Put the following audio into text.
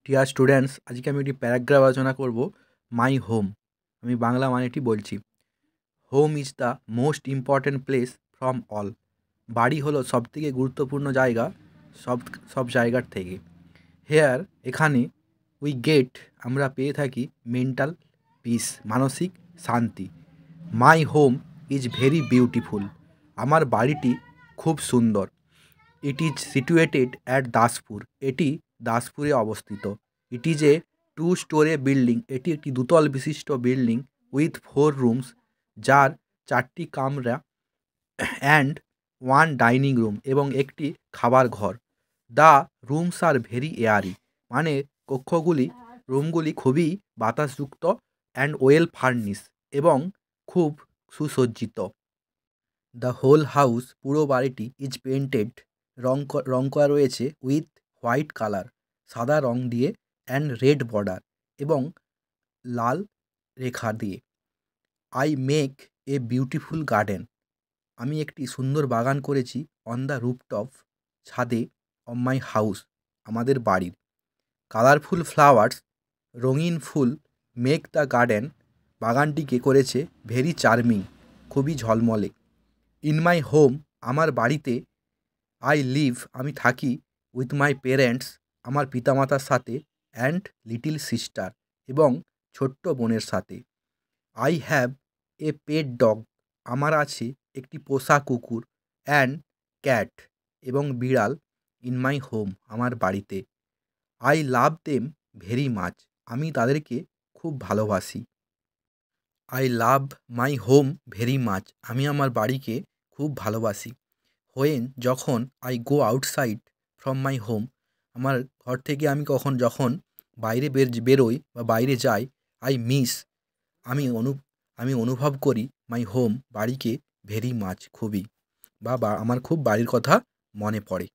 Dear students, আজকে আমি একটি প্যারাগ্রাফ আলোচনা করব মাই হোম। আমি বাংলা মানেটি বলছি। Home is the most important place from all. বাড়ি হলো সবথেকে গুরুত্বপূর্ণ জায়গা সব সব জায়গার থেকে। হেয়ার, এখানে, উই গেট, আমরা পেয়ে থাকি মেন্টাল পিস, মানসিক শান্তি। My home is very beautiful. আমার বাড়িটি খুব সুন্দর। It is situated at Daspur. এটি দাসপুরে অবস্থিত। ইট ইজ এ 2 স্টোরে বিল্ডিং। এটি একটি দ্বিতল বিশিষ্ট বিল্ডিং উইথ 4 রুমস, যার 4টি কামরা, অ্যান্ড 1 ডাইনিং রুম, এবং একটি খাবার ঘর। The rooms are very Airee, মানে রুমগুলি খুবই বাতাসযুক্ত, অ্যান্ড ওয়েল ফার্নিশ, এবং খুব সুসজ্জিত। দ্য হোল হাউস, পুরো বাড়িটি, ইজ পেইন্টেড, রং করা রয়েছে, উইথ হোয়াইট কালার, সাদা রং দিয়ে, অ্যান্ড রেড বর্ডার, এবং লাল রেখা দিয়ে। I make a beautiful garden, আমি একটি সুন্দর বাগান করেছি, অন দ্য রুফটপ, ছাদে, অফ মাই হাউস, আমাদের বাড়ির। কালারফুল ফ্লাওয়ার্স, রঙিন ফুল, মেক দ্য গার্ডেন, বাগানটিকে করেছে, ভেরি চার্মিং, খুবই ঝলমলে। ইন মাই হোম, আমার বাড়িতে, আই লিভ, আমি থাকি, উইথ মাই পেরেন্টস, আমার পিতামাতার সাথে, অ্যান্ড লিটিল সিস্টার, এবং ছোট্ট বোনের সাথে। I have a pet dog, আমার আছে একটি পোষা কুকুর, অ্যান্ড ক্যাট, এবং বিড়াল, ইন মাই হোম, আমার বাড়িতে। I love them very much, আমি তাদেরকে খুব ভালোবাসি। I love my home very much, আমি আমার বাড়িকে খুব ভালোবাসি। হোয়েন, যখন, I go outside from my home, আমার ঘর থেকে আমি যখন বাইরে বেরোই বা বাইরে যাই, আই মিস, আমি আমি অনুভব করি, মাই হোম, বাড়িকে, ভেরি মাচ, খুবই, বা আমার খুব বাড়ির কথা মনে পড়ে।